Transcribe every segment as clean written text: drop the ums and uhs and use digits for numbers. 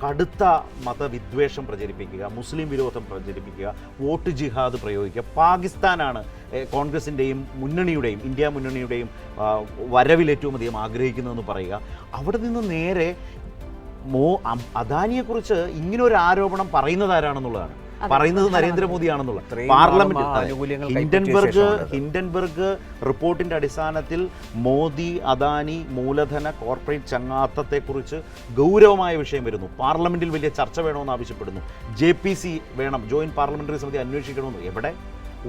കടുത്ത മതവിദ്വേഷം പ്രചരിപ്പിക്കുക, മുസ്ലിം വിരോധം പ്രചരിപ്പിക്കുക, വോട്ട് ജിഹാദ് പ്രയോഗിക്കുക. പാകിസ്ഥാനാണ് കോൺഗ്രസിൻ്റെയും മുന്നണിയുടെയും ഇന്ത്യ മുന്നണിയുടെയും വരവിൽ ഏറ്റവും അധികം ആഗ്രഹിക്കുന്നതെന്ന് പറയുക. അവിടെ നിന്ന് നേരെ അദാനിയെക്കുറിച്ച് ഇങ്ങനൊരു ആരോപണം പറയുന്നത് ആരാണെന്നുള്ളതാണ്. പറയുന്നത് നരേന്ദ്രമോദിയാണെന്നുള്ള. പാർലമെന്റ് ഹിൻഡൻബർഗ് റിപ്പോർട്ടിന്റെ അടിസ്ഥാനത്തിൽ മോദി അദാനി മൂലധന കോർപ്പറേറ്റ് ചങ്ങാത്തത്തെക്കുറിച്ച് ഗൗരവമായ വിഷയം വരുന്നു. പാർലമെന്റിൽ വലിയ ചർച്ച വേണമെന്ന് ആവശ്യപ്പെടുന്നു. JPC വേണം, ജോയിന്റ് പാർലമെന്ററി സമിതി അന്വേഷിക്കണമെന്ന്. എവിടെ?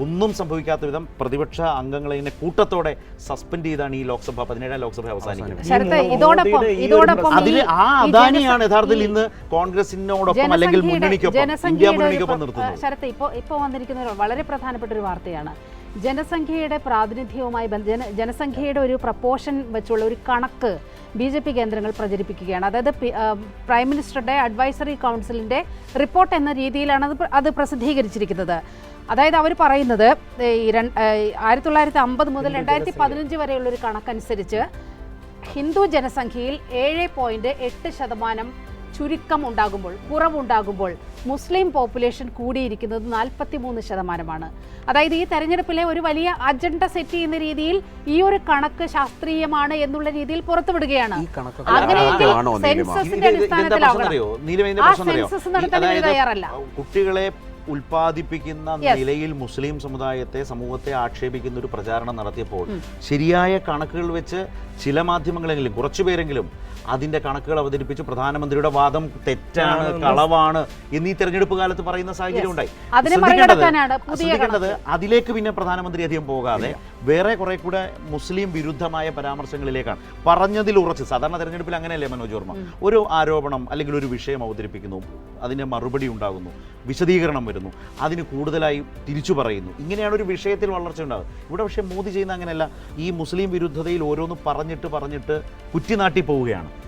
ഒന്നും സംഭവിക്കാത്ത വിധം പ്രതിപക്ഷ അംഗങ്ങളെ ഇങ്ങനെ കൂട്ടത്തോടെ സസ്പെൻഡ് ചെയ്താണ് ഈ ലോക്സഭ 17ാം ലോക്സഭ അവസാനിക്കുന്നത്. അതിൽ ആ അദാനിയാണ് യഥാർത്ഥത്തിൽ ഇന്ന് കോൺഗ്രസിനോടൊപ്പം അല്ലെങ്കിൽ മുന്നണിക്കൊപ്പം ഇന്ത്യ മുന്നണിക്കൊപ്പം നിർത്തുന്നത്. ശരത്ത്, ഇപ്പോൾ വന്നിരിക്കുന്ന വളരെ പ്രധാനപ്പെട്ട ഒരു വാർത്തയാണ്. ജനസംഖ്യയുടെ പ്രാതിനിധ്യവുമായി ജനസംഖ്യയുടെ ഒരു പ്രപ്പോർഷൻ വെച്ചുള്ള ഒരു കണക്ക് BJP കേന്ദ്രങ്ങൾ പ്രചരിപ്പിക്കുകയാണ്. അതായത് പ്രൈം മിനിസ്റ്ററുടെ അഡ്വൈസറി കൗൺസിലിന്റെ റിപ്പോർട്ട് എന്ന രീതിയിലാണ് അത് പ്രസിദ്ധീകരിച്ചിരിക്കുന്നത്. അതായത് അവർ പറയുന്നത് 1950 മുതൽ 2015 വരെയുള്ള ഒരു കണക്കനുസരിച്ച് ഹിന്ദു ജനസംഖ്യയിൽ 7.8% ചുരുക്കം ഉണ്ടാകുമ്പോൾ, കുറവുണ്ടാകുമ്പോൾ മുസ്ലിം പോപ്പുലേഷൻ കൂടിയിരിക്കുന്നത് 43%. അതായത് ഈ തെരഞ്ഞെടുപ്പിലെ ഒരു വലിയ അജണ്ട സെറ്റ് ചെയ്യുന്ന രീതിയിൽ ഈ ഒരു കണക്ക് ശാസ്ത്രീയമാണ് എന്നുള്ള രീതിയിൽ പുറത്തുവിടുകയാണ്. അങ്ങനെയെങ്കിൽ സെൻസസിന്റെ അടിസ്ഥാനത്തിലാവണം. ആ സെൻസസ് നടത്താൻ തയ്യാറല്ല. കുട്ടികളെ ഉൽപ്പാദിപ്പിക്കുന്ന നിലയിൽ മുസ്ലിം സമൂഹത്തെ ആക്ഷേപിക്കുന്ന ഒരു പ്രചാരണം നടത്തിയപ്പോൾ ശരിയായ കണക്കുകൾ വെച്ച് ചില മാധ്യമങ്ങളെങ്കിലും കുറച്ചുപേരെങ്കിലും അതിന്റെ കണക്കുകൾ അവതരിപ്പിച്ച് പ്രധാനമന്ത്രിയുടെ വാദം തെറ്റാണ്, കളവാണ് എന്നീ തെരഞ്ഞെടുപ്പ് കാലത്ത് പറയുന്ന സാഹചര്യം ഉണ്ടായി. ശ്രദ്ധിക്കേണ്ടത് അതിലേക്ക് പിന്നെ പ്രധാനമന്ത്രി അധികം പോകാതെ വേറെ കുറെ കൂടെ മുസ്ലിം വിരുദ്ധമായ പരാമർശങ്ങളിലേക്കാണ്. പറഞ്ഞതിൽ ഉറച്ച്, സാധാരണ തെരഞ്ഞെടുപ്പിൽ അങ്ങനെയല്ലേ മനോജ് വർമ്മ, ഒരു ആരോപണം അല്ലെങ്കിൽ ഒരു വിഷയം അവതരിപ്പിക്കുന്നു, അതിന് മറുപടി ഉണ്ടാകുന്നു, വിശദീകരണം വരുന്നു, അതിന് കൂടുതലായി തിരിച്ചു പറയുന്നു. ഇങ്ങനെയാണ് ഒരു വിഷയത്തിൽ വളർച്ച ഉണ്ടാകുന്നത്. ഇവിടെ പക്ഷേ മോദി ചെയ്യുന്ന അങ്ങനെയല്ല. ഈ മുസ്ലിം വിരുദ്ധതയിൽ ഓരോന്ന് പറഞ്ഞിട്ട് കുറ്റിനാട്ടി പോവുകയാണ്.